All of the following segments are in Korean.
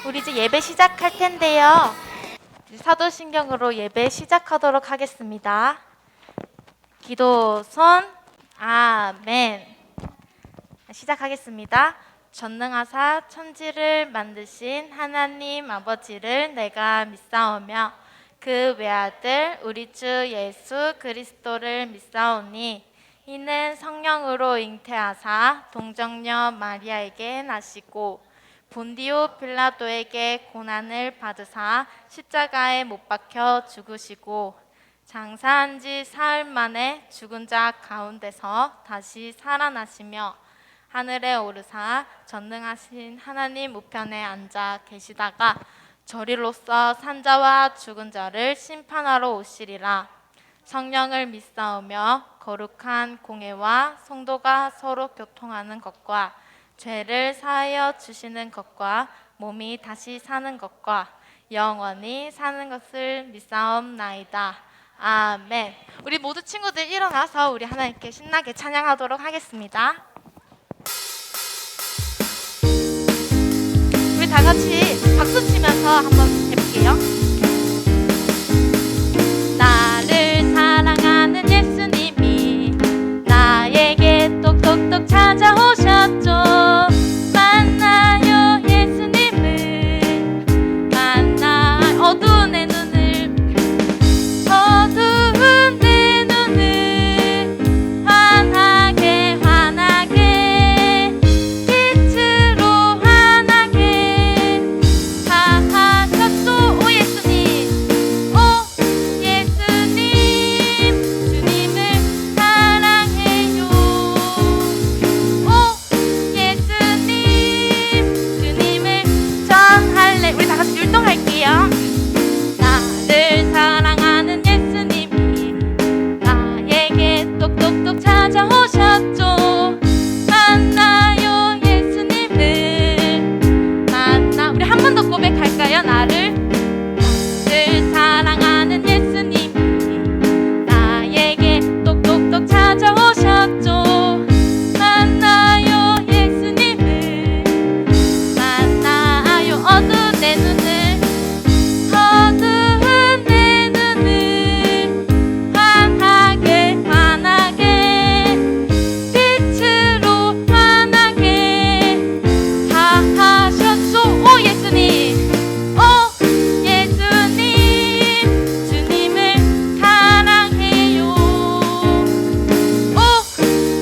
우리 이제 예배 시작할 텐데요. 사도신경으로 예배 시작하도록 하겠습니다. 기도 손 아멘. 시작하겠습니다. 전능하사 천지를 만드신 하나님 아버지를 내가 믿사오며 그 외아들 우리 주 예수 그리스도를 믿사오니 이는 성령으로 잉태하사 동정녀 마리아에게 나시고 본디오 빌라도에게 고난을 받으사 십자가에 못 박혀 죽으시고 장사한 지 사흘 만에 죽은 자 가운데서 다시 살아나시며 하늘에 오르사 전능하신 하나님 우편에 앉아 계시다가 저리로서 산자와 죽은 자를 심판하러 오시리라. 성령을 믿사오며 거룩한 공회와 성도가 서로 교통하는 것과 죄를 사하여 주시는 것과 몸이 다시 사는 것과 영원히 사는 것을 믿사옵나이다. 아멘. 우리 모두 친구들 일어나서 우리 하나님께 신나게 찬양하도록 하겠습니다. 우리 다 같이 박수 치면서 한번 해볼게요. 나를 사랑하는 예수님이 나에게 똑똑똑 찾아오셨죠. 만나요 예수님을 만나. 어두운 내 눈을 환하게 빛으로 환하게 하셨소. 오 예수님, 오 예수님, 주님을 사랑해요. 오 예수님, 주님을 전할래. 우리 다 같이 율동할게요. 나를 사랑하는 예수님이 나에게 똑똑똑 찾아오셨죠. 만나요 예수님을 만나. 우리 한 번 더 고백할까요? 나를 사랑하는 예수님이 나에게 똑똑똑 찾아오셨죠. 만나요 예수님을 만나요. 어두운 내 눈을 환하게 빛으로 환하게 하셨소. 오 예수님, 오 예수님, 주님을 사랑해요. 오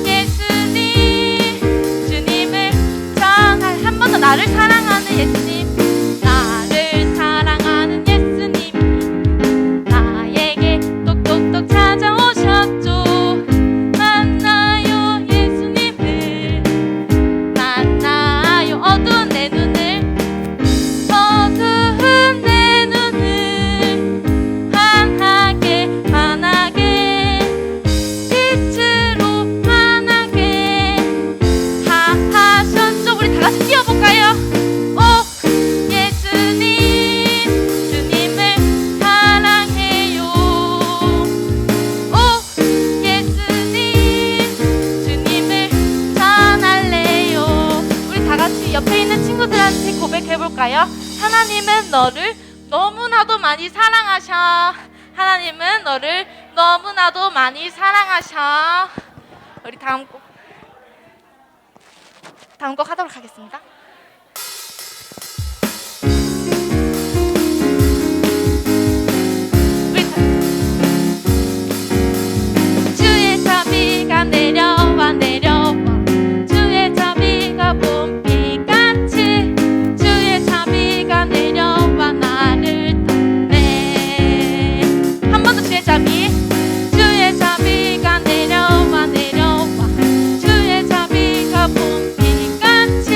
예수님, 주님을 전할. 한 번 더. 나를 사랑하는 예수님, 나를 사랑하는 예수님이 나에게 똑똑똑 찾아오셨죠. 만나요 예수님을 만나요. 어두운 내 눈을 환하게 빛으로 환하게 하셨소. 우리 다 같이 뛰어볼까요? 오 예수님, 주님을 사랑해요. 오 예수님, 주님을 전할래요. 우리 다 같이 옆에 있는 친구들한테 고백해볼까요? 하나님은 너를 너무나도 많이 사랑하셔. 하나님은 너를 너무나도 많이 사랑하셔. 우리 다음 곡 하도록 하겠습니다. 주의 자비가 내려와 주의 자비가 봄비같이 주의 자비가 내려와 나를 닦네. 한 번 더. 주의 자비가 내려와 주의 자비가 봄비같이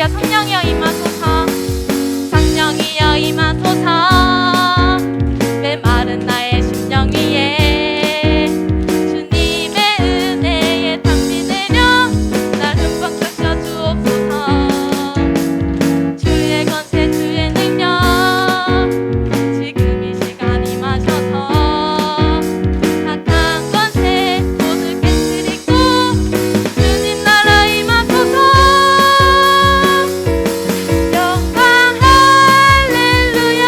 할렐루야. 성령이여 임하소서. 성령이여 임하소서. 메마른 나의 심령 위에 주님의 은혜에 담비 내려 날 흠뻑 적셔 주옵소서. 주의 권세 주의 능력 지금 이 시간 임하셔서 악한 권세 모두 깨뜨리고 주님 나라 임하소서. 영광 할렐루야.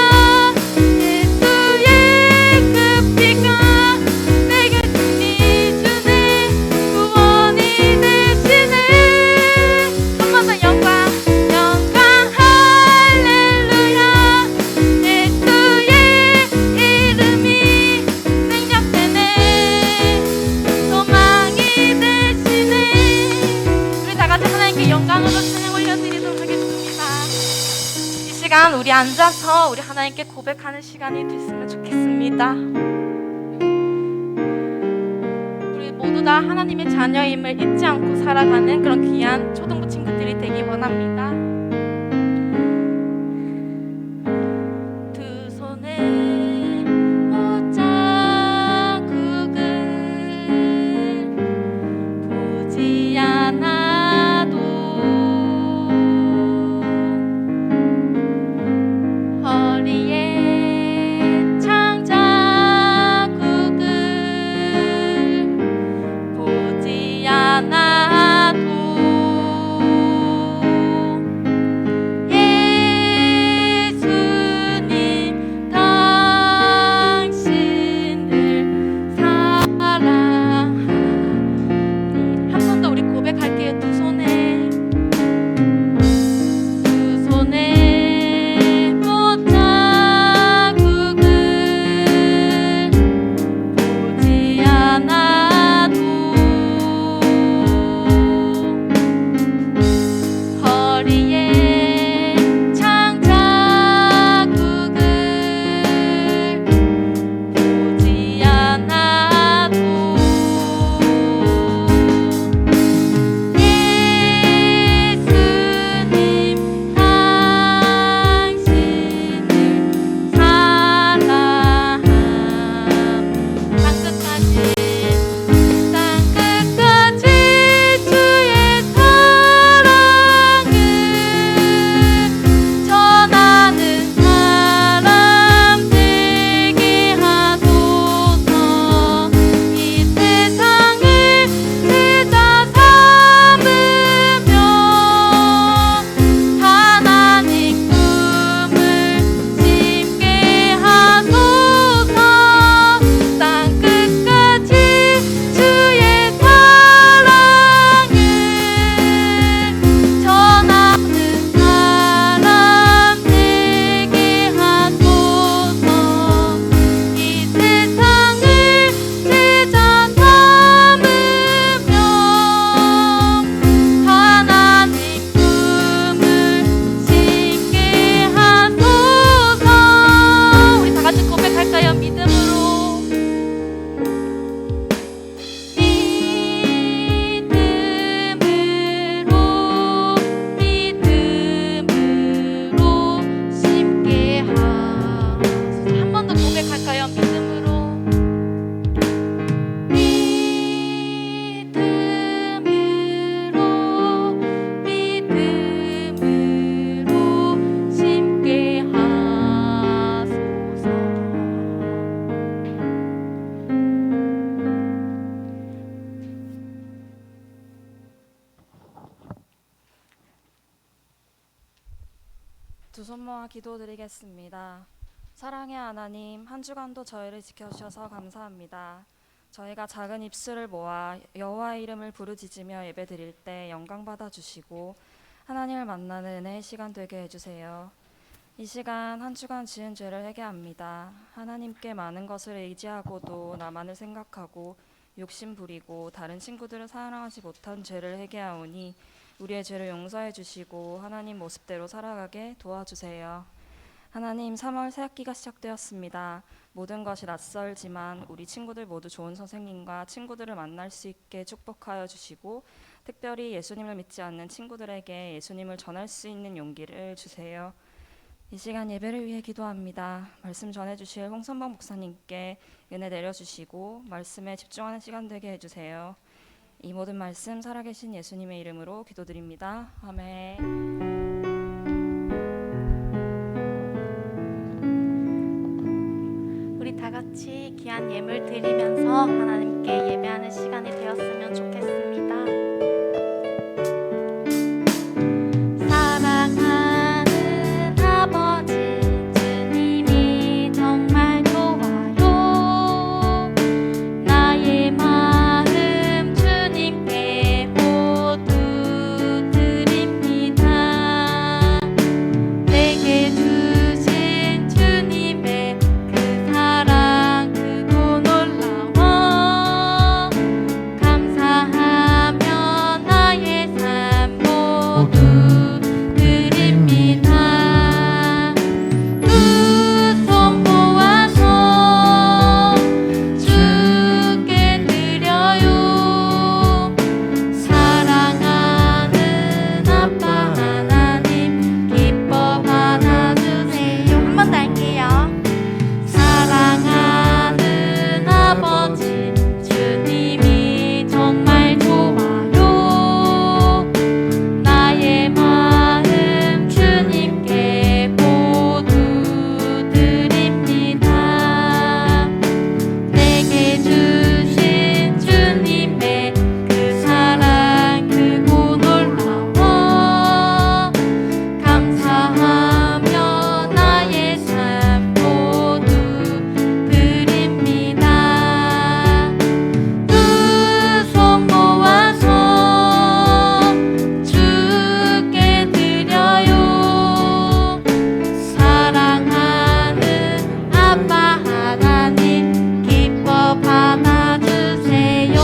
예수의 그 피가 내게 승리 주네. 구원이 되시네. 한 번 더 영광 할렐루야. 예수의 이름이 능력되네. 소망이 되시네. 우리 다 같이 하나님께 영광으로 찬양 올려드리도록 하겠습니다. 이 시간 우리 앉아서 우리 하나님께 고백하는 시간이 됐으면 좋겠습니다. 우리 모두 다 하나님의 자녀임을 잊지 않고 살아가는 그런 귀한 초등부 친구들이 되기 원합니다. 두 손에 못자국을 보지 않아도 허리에 창자국을 보지 않아도 예수님 당신을 사랑하니. 한 번 더 우리 고백할게요. 두 손에 못자국을 보지 않아도 허리에 창자국을 보지 않아도 예수님 당신을 사랑하니. 땅끝까지 주의 사랑을 전하는 사람 되게 하소서. 이 세상을 죄다 삼으며 하나님 꿈을 심게 하소서. 땅끝까지 주의 사랑을 전하는 사람 되게 하소서. 이 세상을 죄자 삼으며 하나님 꿈을 심게 하소서. 우리 다 같이 고백할까요? 믿음으로. 믿음으로 심게 하소서. 한 번 더 고백할까요? 믿음으로. 믿음으로 심게 하소서. 두 손 모아 기도드리겠습니다. 사랑의 하나님, 한 주간도 저희를 지켜주셔서 감사합니다. 저희가 작은 입술을 모아 여호와의 이름을 부르짖으며 예배드릴 때 영광 받아주시고 하나님을 만나는 은혜의 시간 되게 해주세요. 이 시간 한 주간 지은 죄를 회개합니다. 하나님께 많은 것을 의지하고도 나만을 생각하고 욕심 부리고 다른 친구들을 사랑하지 못한 죄를 회개하오니 우리의 죄를 용서해 주시고 하나님 모습대로 살아가게 도와주세요. 하나님, 3월 새학기가 시작되었습니다. 모든 것이 낯설지만 우리 친구들 모두 좋은 선생님과 친구들을 만날 수 있게 축복하여 주시고 특별히 예수님을 믿지 않는 친구들에게 예수님을 전할 수 있는 용기를 주세요. 이 시간 예배를 위해 기도합니다. 말씀 전해주실 홍선방 목사님께 은혜 내려주시고 말씀에 집중하는 시간 되게 해주세요. 이 모든 말씀 살아계신 예수님의 이름으로 기도드립니다. 아멘. 우리 다 같이 귀한 예물 드리면서 하나님께 예배하는 시간이 되었으면 좋겠습니다. 사랑하는 아버지 주님이 정말 좋아요. 나의 마음 주님께 모두 드립니다. 내게 주신 주님의 그 사랑 크고 놀라워 감사하며 나의 삶 모두 드립니다. 두 손 모아서 주께 드려요. 사랑하는 아빠 하나님 기뻐 받아주세요. 한 번 더 할게요. 사랑하는 아버지 주님이 정말 좋아요. 나의 마음 주님께 모두 드립니다. 내게 주신 주님의 그 사랑 크고 놀라워 감사하며 나의 삶 모두 드립니다. 두 손 모아서 주께 드려요. 사랑하는 아빠 하나님 기뻐 받아주세요.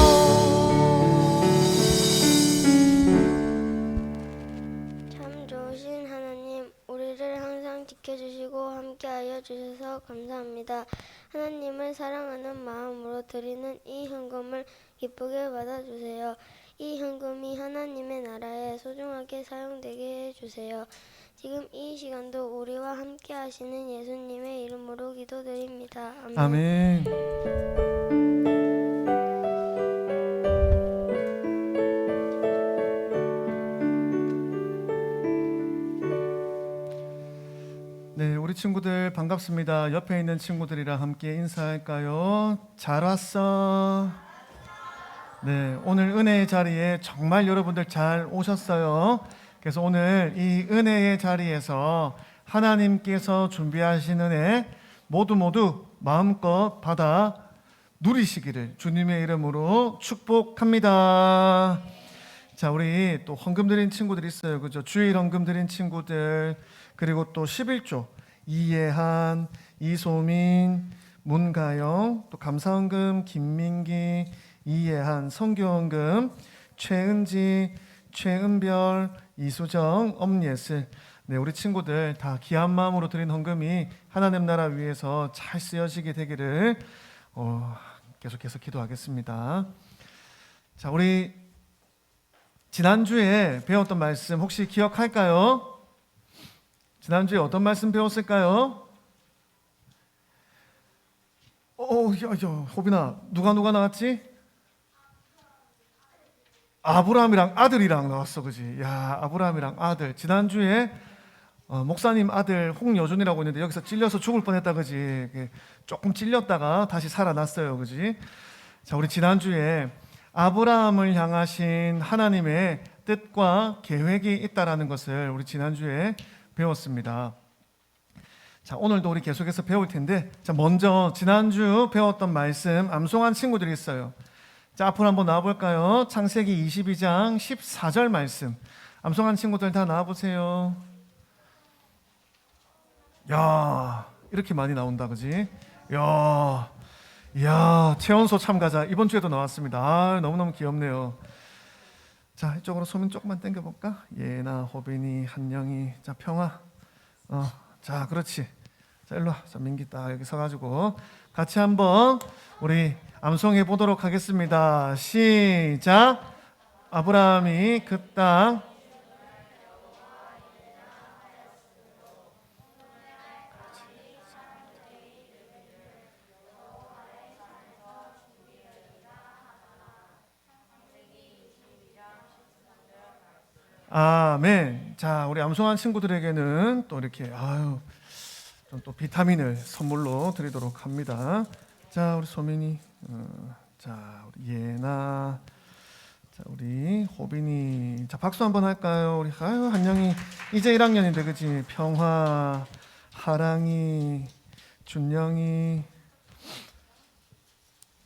참 좋으신 하나님, 우리를 항상 지켜주시고 함께하여 주셔서 감사합니다. 하나님을 사랑하는 마음으로 드리는 이 헌금을 기쁘게 받아주세요. 이 헌금이 하나님의 나라에 소중하게 사용되게 해주세요. 지금 이 시간도 우리와 함께하시는 예수님의 이름으로 기도드립니다. 아멘. 아멘. 네, 우리 친구들 반갑습니다. 옆에 있는 친구들이랑 함께 인사할까요? 잘 왔어. 네, 오늘 은혜의 자리에 정말 여러분들 잘 오셨어요. 그래서 오늘 이 은혜의 자리에서 하나님께서 준비하신 은혜 모두 마음껏 받아 누리시기를 주님의 이름으로 축복합니다. 자, 우리 또 헌금 드린 친구들 있어요. 그죠? 주일 헌금 드린 친구들, 그리고 또 11조 이예한, 이소민, 문가영, 또 감사헌금 김민기, 이예한, 성교헌금 최은지, 최은별, 이수정, 엄예슬. 네, 우리 친구들 다 귀한 마음으로 드린 헌금이 하나님 나라 위해서 잘 쓰여지게 되기를 계속해서 기도하겠습니다. 자, 우리 지난주에 배웠던 말씀 혹시 기억할까요? 지난주에 어떤 말씀 배웠을까요? 호빈아, 누가 나왔지? 아브라함이랑 아들이랑 나왔어, 그지? 야, 아브라함이랑 아들. 지난주에 목사님 아들 홍여준이라고 있는데 여기서 찔려서 죽을 뻔했다, 그지? 조금 찔렸다가 다시 살아났어요, 그지? 자, 우리 지난주에 아브라함을 향하신 하나님의 뜻과 계획이 있다라는 것을 우리 지난주에 배웠습니다. 자, 오늘도 우리 계속해서 배울 텐데, 자, 먼저 지난주 배웠던 말씀 암송한 친구들이 있어요. 자, 앞으로 한번 나와볼까요? 창세기 22장 14절 말씀. 암송한 친구들 다 나와보세요. 야, 이렇게 많이 나온다, 그지? 이야, 체온소 참가자 이번 주에도 나왔습니다. 아, 너무너무 귀엽네요. 자, 이쪽으로 소민 조금만 당겨볼까? 예나, 호빈이, 한영이, 자, 평화. 자, 그렇지. 자, 일로 와. 자, 민기 딱 여기 서가지고 같이 한번 우리 암송해 보도록 하겠습니다. 시작. 아브라함이 그 땅 아멘. 자, 우리 암송한 친구들에게는 또 이렇게 좀 또 비타민을 선물로 드리도록 합니다. 자, 우리 소민이, 자, 우리 예나, 자, 우리 호빈이, 자, 박수 한번 할까요? 우리 한영이 이제 1학년인데 그지? 평화, 하랑이, 준영이,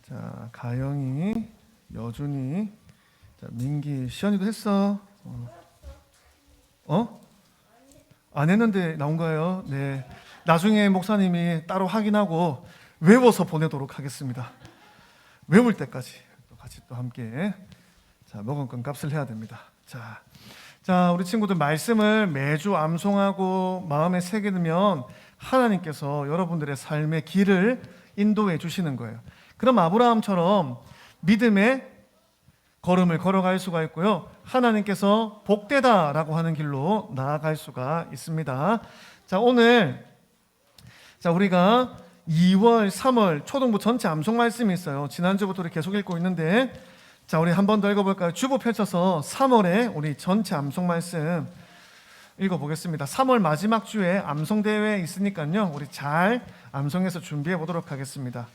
자, 가영이, 여준이, 자, 민기, 시연이도 했어. 안 했는데 나온 거예요. 네. 나중에 목사님이 따로 확인하고 외워서 보내도록 하겠습니다. 외울 때까지 또 같이 또 함께 자, 먹은 건 값을 해야 됩니다. 자, 우리 친구들 말씀을 매주 암송하고 마음에 새기면 하나님께서 여러분들의 삶의 길을 인도해 주시는 거예요. 그럼 아브라함처럼 믿음의 걸음을 걸어갈 수가 있고요. 하나님께서 복되다라고 하는 길로 나아갈 수가 있습니다. 자, 오늘 우리가 2월, 3월 초등부 전체 암송 말씀이 있어요. 지난주부터 우리 계속 읽고 있는데 자, 우리 한 번 더 읽어볼까요? 주보 펼쳐서 3월에 우리 전체 암송 말씀 읽어보겠습니다. 3월 마지막 주에 암송 대회 있으니까요. 우리 잘 암송해서 준비해 보도록 하겠습니다.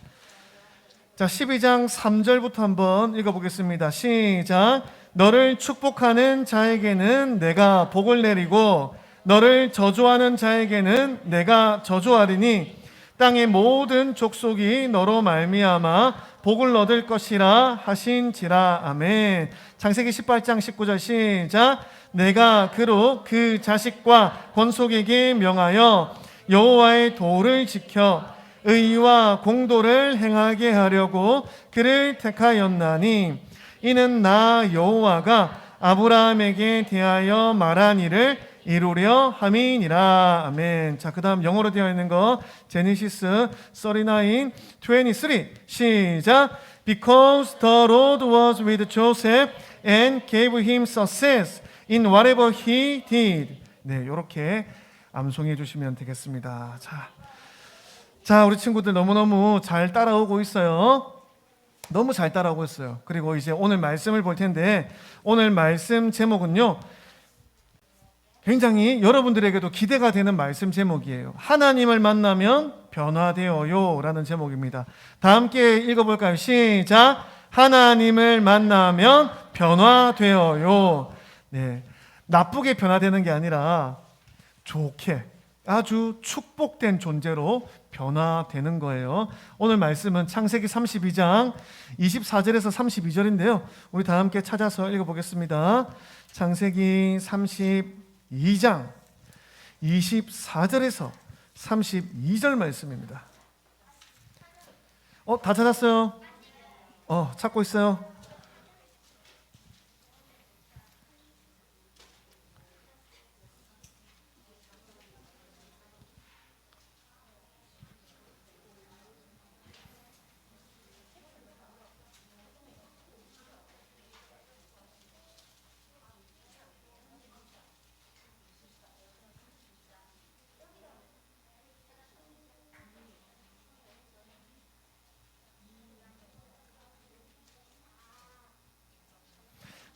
자, 12장 3절부터 한번 읽어보겠습니다. 시작. 너를 축복하는 자에게는 내가 복을 내리고 너를 저주하는 자에게는 내가 저주하리니 땅의 모든 족속이 너로 말미암아 복을 얻을 것이라 하신지라. 아멘. 창세기 18장 19절 시작. 내가 그로 그 자식과 권속에게 명하여 여호와의 도를 지켜 의와 공도를 행하게 하려고 그를 택하였나니 이는 나 여호와가 아브라함에게 대하여 말한 일을 이루려 함이니라. 아멘. 자, 그 다음 영어로 되어 있는 거 제네시스 39:23 시작. Because the Lord was with Joseph and gave him success in whatever he did. 네, 이렇게 암송해 주시면 되겠습니다. 자, 우리 친구들 너무너무 잘 따라오고 있어요. 너무 잘 따라오고 있어요. 그리고 이제 오늘 말씀을 볼 텐데 오늘 말씀 제목은요, 굉장히 여러분들에게도 기대가 되는 말씀 제목이에요. 하나님을 만나면 변화되어요 라는 제목입니다. 다 함께 읽어볼까요? 시작. 하나님을 만나면 변화되어요. 네, 나쁘게 변화되는 게 아니라 좋게, 아주 축복된 존재로 변화되는 거예요. 오늘 말씀은 창세기 32장 24절에서 32절인데요. 우리 다 함께 찾아서 읽어보겠습니다. 창세기 32장 24절에서 32절 말씀입니다. 다 찾았어요? 찾고 있어요?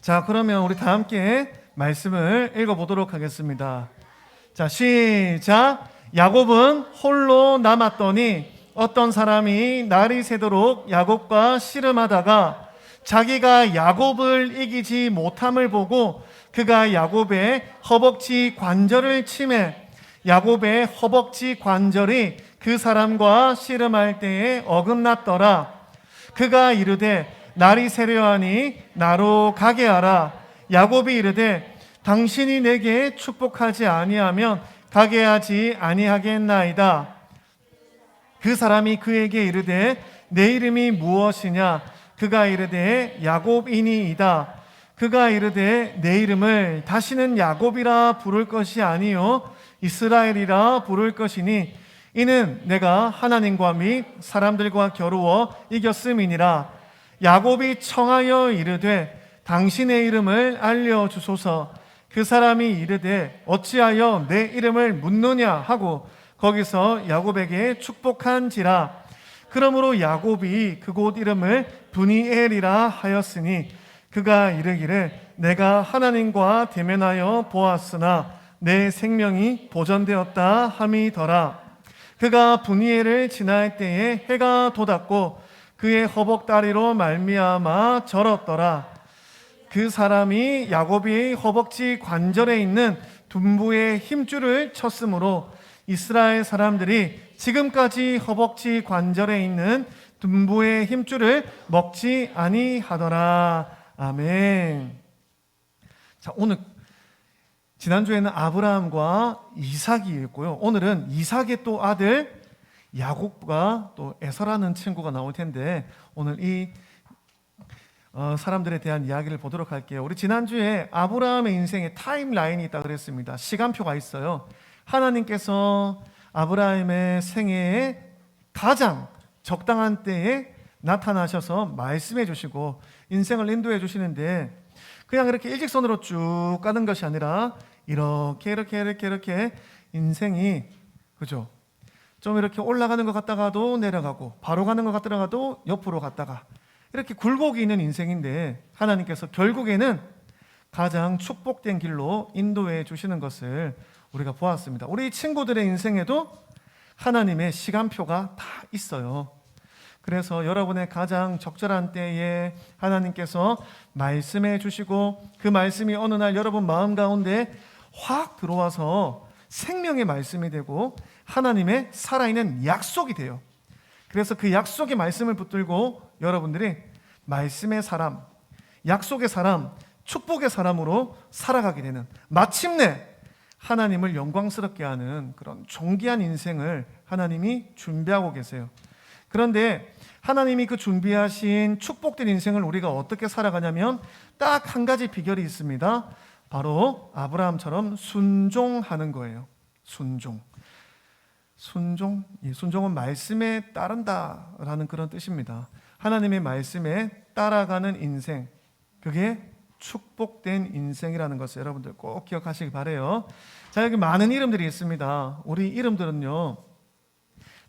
자, 그러면 우리 다 함께 말씀을 읽어보도록 하겠습니다. 자, 시작. 야곱은 홀로 남았더니 어떤 사람이 날이 새도록 야곱과 씨름하다가 자기가 야곱을 이기지 못함을 보고 그가 야곱의 허벅지 관절을 치매 야곱의 허벅지 관절이 그 사람과 씨름할 때에 어긋났더라. 그가 이르되 날이 새려하니 나로 가게 하라. 야곱이 이르되 당신이 내게 축복하지 아니하면 가게 하지 아니하겠나이다. 그 사람이 그에게 이르되 내 이름이 무엇이냐? 그가 이르되 야곱이니이다. 그가 이르되 내 이름을 다시는 야곱이라 부를 것이 아니요 이스라엘이라 부를 것이니 이는 내가 하나님과 및 사람들과 겨루어 이겼음이니라. 야곱이 청하여 이르되 당신의 이름을 알려주소서. 그 사람이 이르되 어찌하여 내 이름을 묻느냐 하고 거기서 야곱에게 축복한지라. 그러므로 야곱이 그곳 이름을 브니엘이라 하였으니 그가 이르기를 내가 하나님과 대면하여 보았으나 내 생명이 보전되었다 함이더라. 그가 브니엘을 지날 때에 해가 돋았고 그의 허벅다리로 말미암아 절었더라. 그 사람이 야곱의 허벅지 관절에 있는 둔부의 힘줄을 쳤으므로 이스라엘 사람들이 지금까지 허벅지 관절에 있는 둔부의 힘줄을 먹지 아니하더라. 아멘. 자, 오늘 지난주에는 아브라함과 이삭이 있고요. 오늘은 이삭의 또 아들 야곱과 또 에서라는 친구가 나올 텐데 오늘 이 사람들에 대한 이야기를 보도록 할게요. 우리 지난주에 아브라함의 인생에 타임라인이 있다고 그랬습니다. 시간표가 있어요. 하나님께서 아브라함의 생애에 가장 적당한 때에 나타나셔서 말씀해 주시고 인생을 인도해 주시는데 그냥 이렇게 일직선으로 쭉 가는 것이 아니라 이렇게 인생이 그죠? 좀 이렇게 올라가는 것 같다가도 내려가고 바로 가는 것 같다가도 옆으로 갔다가 이렇게 굴곡이 있는 인생인데 하나님께서 결국에는 가장 축복된 길로 인도해 주시는 것을 우리가 보았습니다. 우리 친구들의 인생에도 하나님의 시간표가 다 있어요. 그래서 여러분의 가장 적절한 때에 하나님께서 말씀해 주시고 그 말씀이 어느 날 여러분 마음 가운데 확 들어와서 생명의 말씀이 되고 하나님의 살아있는 약속이 돼요. 그래서 그 약속의 말씀을 붙들고 여러분들이 말씀의 사람, 약속의 사람, 축복의 사람으로 살아가게 되는 마침내 하나님을 영광스럽게 하는 그런 존귀한 인생을 하나님이 준비하고 계세요. 그런데 하나님이 그 준비하신 축복된 인생을 우리가 어떻게 살아가냐면 딱 한 가지 비결이 있습니다. 바로 아브라함처럼 순종하는 거예요. 순종은 말씀에 따른다라는 그런 뜻입니다. 하나님의 말씀에 따라가는 인생, 그게 축복된 인생이라는 것을 여러분들 꼭 기억하시기 바라요. 자, 여기 많은 이름들이 있습니다. 우리 이름들은요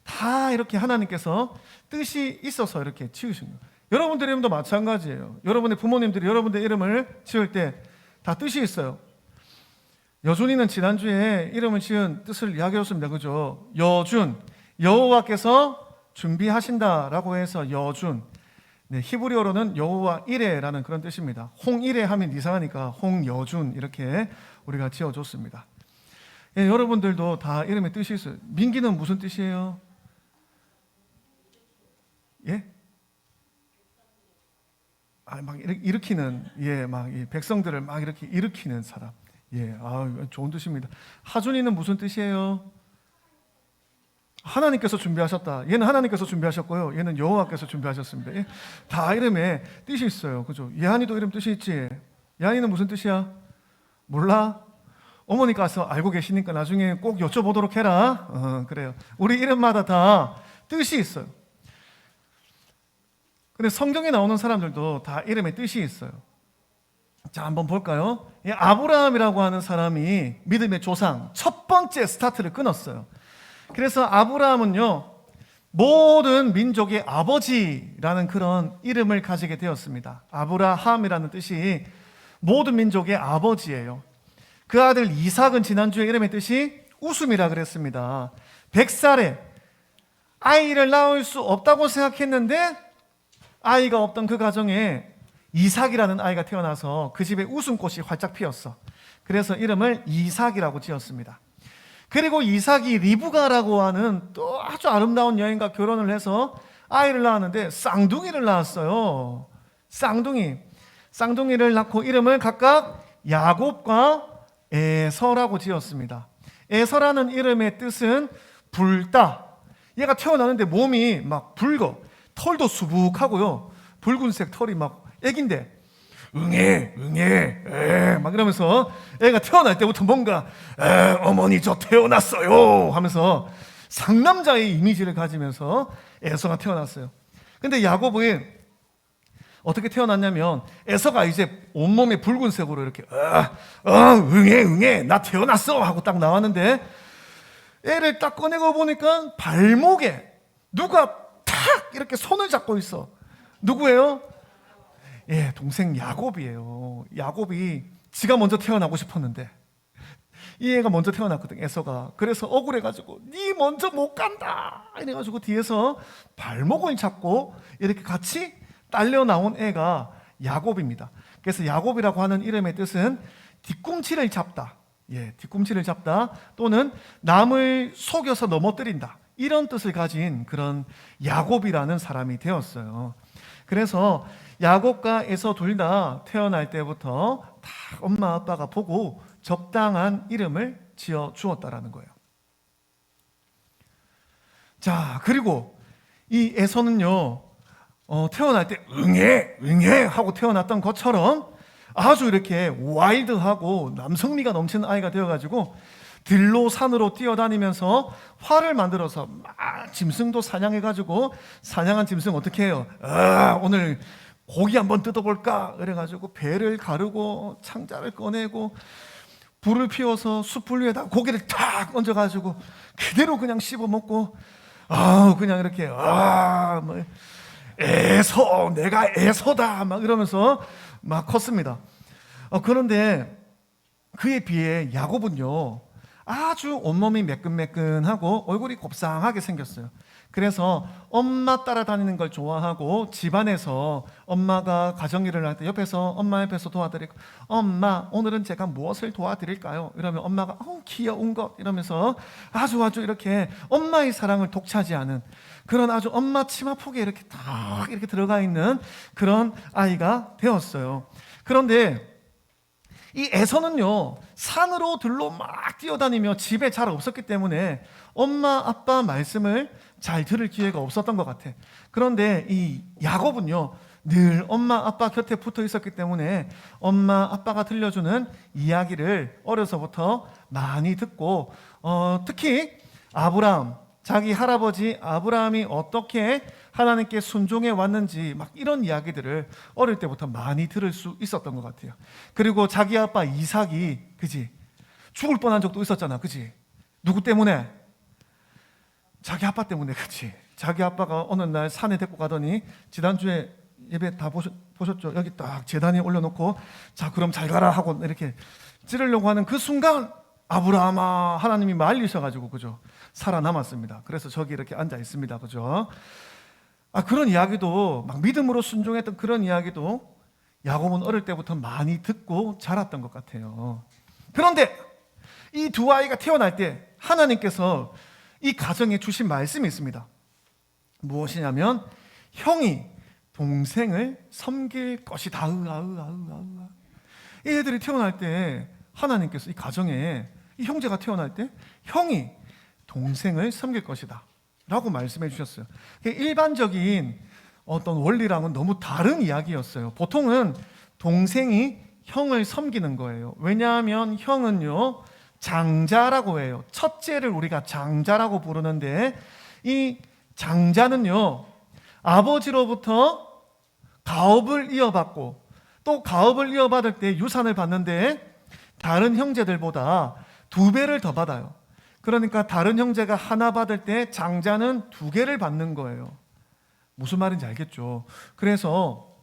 다 이렇게 하나님께서 뜻이 있어서 이렇게 지으신 거예요. 여러분들 이름도 마찬가지예요. 여러분의 부모님들이 여러분의 이름을 지을 때 다 뜻이 있어요. 여준이는 지난주에 이름을 지은 뜻을 이야기했습니다. 그죠? 여준, 여호와께서 준비하신다라고 해서 여준. 네, 히브리어로는 여호와 이레라는 그런 뜻입니다. 홍이레 하면 이상하니까 홍여준 이렇게 우리가 지어줬습니다. 예, 여러분들도 다 이름에 뜻이 있어요. 민기는 무슨 뜻이에요? 예? 막 일으키는, 예, 막 이 백성들을 막 이렇게 일으키는 사람. 예, 좋은 뜻입니다. 하준이는 무슨 뜻이에요? 하나님께서 준비하셨다. 얘는 하나님께서 준비하셨고요. 얘는 여호와께서 준비하셨습니다. 예, 다 이름에 뜻이 있어요. 그죠? 예한이도 이름 뜻이 있지. 예한이는 무슨 뜻이야? 몰라? 어머니가 와서 알고 계시니까 나중에 꼭 여쭤보도록 해라. 그래요. 우리 이름마다 다 뜻이 있어요. 근데 성경에 나오는 사람들도 다 이름에 뜻이 있어요. 자, 한번 볼까요? 아브라함이라고 하는 사람이 믿음의 조상, 첫 번째 스타트를 끊었어요. 그래서 아브라함은요, 모든 민족의 아버지라는 그런 이름을 가지게 되었습니다. 아브라함이라는 뜻이 모든 민족의 아버지예요. 그 아들 이삭은 지난주에 이름의 뜻이 웃음이라 그랬습니다. 100살에 아이를 낳을 수 없다고 생각했는데 아이가 없던 그 가정에 이삭이라는 아이가 태어나서 그 집에 웃음꽃이 활짝 피었어. 그래서 이름을 이삭이라고 지었습니다. 그리고 이삭이 리브가라고 하는 또 아주 아름다운 여인과 결혼을 해서 아이를 낳았는데 쌍둥이를 낳았어요. 쌍둥이를 낳고 이름을 각각 야곱과 에서라고 지었습니다. 에서라는 이름의 뜻은 붉다. 얘가 태어나는데 몸이 막 붉어. 털도 수북하고요. 붉은색 털이 막 애긴데 응애 막 이러면서 애가 태어날 때부터 뭔가 어머니 저 태어났어요 하면서 상남자의 이미지를 가지면서 에서가 태어났어요. 근데 야곱은 어떻게 태어났냐면 에서가 이제 온몸에 붉은색으로 이렇게 응애 나 태어났어 하고 딱 나왔는데 애를 딱 꺼내고 보니까 발목에 누가 탁 이렇게 손을 잡고 있어. 누구예요? 예, 동생 야곱이에요. 야곱이 지가 먼저 태어나고 싶었는데 이 애가 먼저 태어났거든, 에서가. 그래서 억울해가지고 니 먼저 못 간다 이래가지고 뒤에서 발목을 잡고 이렇게 같이 딸려 나온 애가 야곱입니다. 그래서 야곱이라고 하는 이름의 뜻은 뒤꿈치를 잡다, 예, 뒤꿈치를 잡다 또는 남을 속여서 넘어뜨린다, 이런 뜻을 가진 그런 야곱이라는 사람이 되었어요. 그래서 야곱과 에서 둘 다 태어날 때부터 다 엄마 아빠가 보고 적당한 이름을 지어 주었다라는 거예요. 자, 그리고 이 에서는요, 태어날 때 응애 하고 태어났던 것처럼 아주 이렇게 와일드하고 남성미가 넘치는 아이가 되어가지고 들로 산으로 뛰어다니면서 활을 만들어서 막 짐승도 사냥해가지고 사냥한 짐승 어떻게 해요? 오늘 고기 한번 뜯어볼까? 그래가지고 배를 가르고 창자를 꺼내고 불을 피워서 숯불 위에다 고기를 탁 얹어가지고 그대로 그냥 씹어먹고 그냥 이렇게 뭐 에서 내가 에서다 막 이러면서 막 컸습니다. 그런데 그에 비해 야곱은요 아주 온몸이 매끈매끈하고 얼굴이 곱상하게 생겼어요. 그래서 엄마 따라다니는 걸 좋아하고 집안에서 엄마가 가정일을 할 때 옆에서 엄마 옆에서 도와드리고 엄마 오늘은 제가 무엇을 도와드릴까요? 이러면 엄마가 귀여운 것 이러면서 아주 이렇게 엄마의 사랑을 독차지하는 그런 아주 엄마 치마폭에 이렇게 딱 이렇게 들어가 있는 그런 아이가 되었어요. 그런데 이 에서는요 산으로 들로 막 뛰어다니며 집에 잘 없었기 때문에 엄마 아빠 말씀을 잘 들을 기회가 없었던 것 같아. 그런데 이 야곱은요 늘 엄마 아빠 곁에 붙어 있었기 때문에 엄마 아빠가 들려주는 이야기를 어려서부터 많이 듣고 특히 아브라함, 자기 할아버지 아브라함이 어떻게 하나님께 순종해 왔는지 막 이런 이야기들을 어릴 때부터 많이 들을 수 있었던 것 같아요. 그리고 자기 아빠 이삭이 그지 죽을 뻔한 적도 있었잖아, 그지? 누구 때문에? 자기 아빠 때문에. 그치? 자기 아빠가 어느 날 산에 데리고 가더니 지난주에 예배 다 보셨죠? 여기 딱 제단에 올려놓고 자 그럼 잘 가라 하고 이렇게 찌르려고 하는 그 순간 아브라함아 하나님이 말리셔가지고 그죠? 살아남았습니다. 그래서 저기 이렇게 앉아 있습니다. 그죠? 그런 이야기도 막 믿음으로 순종했던 그런 이야기도 야곱은 어릴 때부터 많이 듣고 자랐던 것 같아요. 그런데 이 두 아이가 태어날 때 하나님께서 이 가정에 주신 말씀이 있습니다. 무엇이냐면 형이 동생을 섬길 것이다. 이 애들이 태어날 때 하나님께서 이 가정에 이 형제가 태어날 때 형이 동생을 섬길 것이다 라고 말씀해 주셨어요. 일반적인 어떤 원리랑은 너무 다른 이야기였어요. 보통은 동생이 형을 섬기는 거예요. 왜냐하면 형은요 장자라고 해요. 첫째를 우리가 장자라고 부르는데 이 장자는요 아버지로부터 가업을 이어받고 또 가업을 이어받을 때 유산을 받는데 다른 형제들보다 2배를 더 받아요. 그러니까 다른 형제가 하나 받을 때 장자는 2개를 받는 거예요. 무슨 말인지 알겠죠? 그래서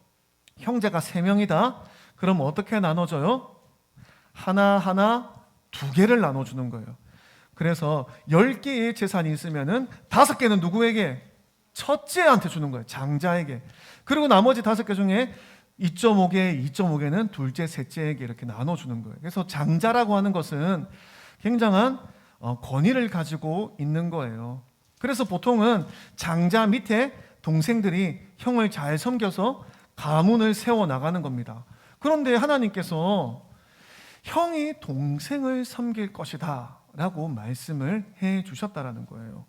형제가 3명이다. 그럼 어떻게 나눠져요? 하나하나 2개를 나눠주는 거예요. 그래서 10개의 재산이 있으면은 5개는 누구에게? 첫째한테 주는 거예요. 장자에게. 그리고 나머지 5개 중에 2.5개는 둘째, 셋째에게 이렇게 나눠주는 거예요. 그래서 장자라고 하는 것은 굉장한 권위를 가지고 있는 거예요. 그래서 보통은 장자 밑에 동생들이 형을 잘 섬겨서 가문을 세워나가는 겁니다. 그런데 하나님께서 형이 동생을 섬길 것이다 라고 말씀을 해 주셨다라는 거예요.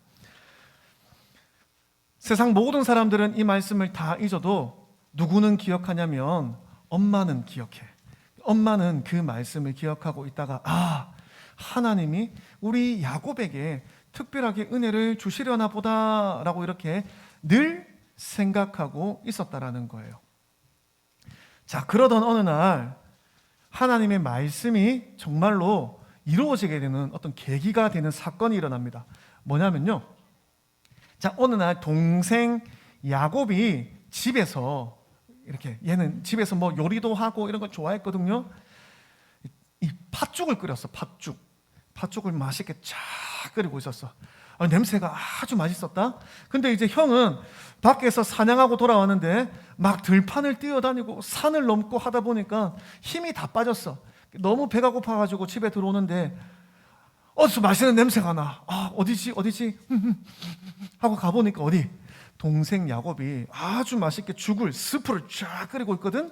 세상 모든 사람들은 이 말씀을 다 잊어도 누구는 기억하냐면 엄마는 기억해. 엄마는 그 말씀을 기억하고 있다가 하나님이 우리 야곱에게 특별하게 은혜를 주시려나 보다라고 이렇게 늘 생각하고 있었다라는 거예요. 자, 그러던 어느 날 하나님의 말씀이 정말로 이루어지게 되는 어떤 계기가 되는 사건이 일어납니다. 뭐냐면요, 자, 어느 날 동생 야곱이 집에서 이렇게, 얘는 집에서 뭐 요리도 하고 이런 거 좋아했거든요. 이 팥죽을 끓였어. 팥죽을 맛있게 쫙 끓이고 있었어. 냄새가 아주 맛있었다. 근데 이제 형은 밖에서 사냥하고 돌아왔는데 막 들판을 뛰어다니고 산을 넘고 하다 보니까 힘이 다 빠졌어. 너무 배가 고파가지고 집에 들어오는데 어디서 맛있는 냄새가 나. 어디지 하고 가보니까 어디? 동생 야곱이 아주 맛있게 스프를 쫙 끓이고 있거든.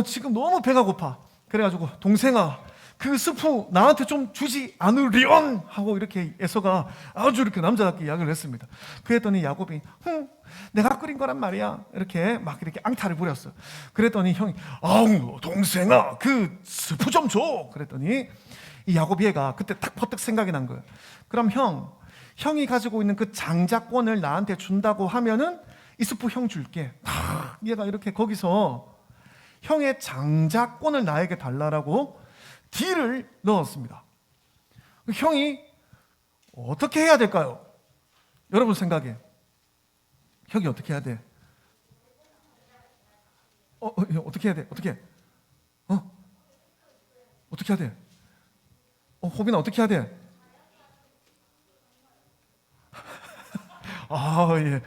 지금 너무 배가 고파. 그래가지고 동생아, 그 스프 나한테 좀 주지 않으련 하고 이렇게 에서가 아주 이렇게 남자답게 이야기를 했습니다. 그랬더니 야곱이 내가 끓인 거란 말이야, 이렇게 막 이렇게 앙탈을 부렸어. 그랬더니 형이 동생아, 그 스프 좀 줘. 그랬더니 이 야곱이 얘가 그때 딱 퍼뜩 생각이 난 거예요. 그럼 형이 가지고 있는 그 장자권을 나한테 준다고 하면은 이 스프 형 줄게. 얘가 이렇게 거기서 형의 장자권을 나에게 달라라고 딜을 넣었습니다. 형이 어떻게 해야 될까요? 여러분 생각에 형이 어떻게 해야 돼? 어떻게 해야 돼? 어떻게 해야 돼? 호빈아, 어떻게 해야 돼? 예.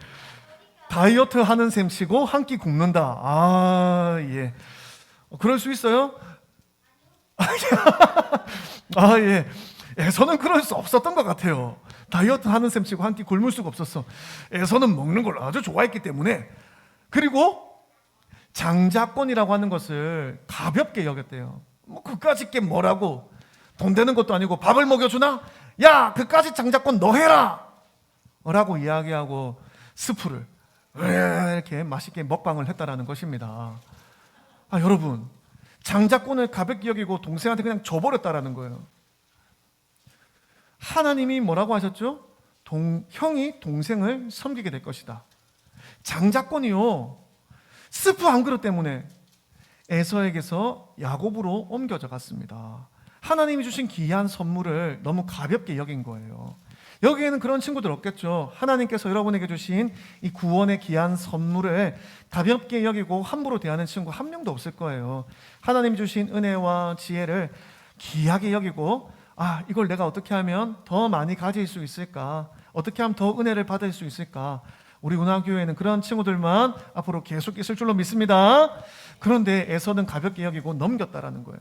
다이어트 하는 셈치고 한 끼 굶는다. 예. 그럴 수 있어요? 예. 에서는 그럴 수 없었던 것 같아요. 다이어트 하는 셈치고 한 끼 굶을 수가 없었어. 에서는 먹는 걸 아주 좋아했기 때문에. 그리고 장자권이라고 하는 것을 가볍게 여겼대요. 뭐 그까짓 게 뭐라고, 돈 되는 것도 아니고 밥을 먹여주나? 야, 그까짓 장자권 너 해라! 라고 이야기하고 스프를 이렇게 맛있게 먹방을 했다라는 것입니다. 여러분, 장자권을 가볍게 여기고 동생한테 그냥 줘버렸다라는 거예요. 하나님이 뭐라고 하셨죠? 형이 동생을 섬기게 될 것이다. 장자권이요, 스프 한 그릇 때문에 에서에게서 야곱으로 옮겨져 갔습니다. 하나님이 주신 귀한 선물을 너무 가볍게 여긴 거예요. 여기에는 그런 친구들 없겠죠. 하나님께서 여러분에게 주신 이 구원의 귀한 선물을 가볍게 여기고 함부로 대하는 친구 한 명도 없을 거예요. 하나님이 주신 은혜와 지혜를 귀하게 여기고, 이걸 내가 어떻게 하면 더 많이 가질 수 있을까? 어떻게 하면 더 은혜를 받을 수 있을까? 우리 운하교회에는 그런 친구들만 앞으로 계속 있을 줄로 믿습니다. 그런데 에서는 가볍게 여기고 넘겼다라는 거예요.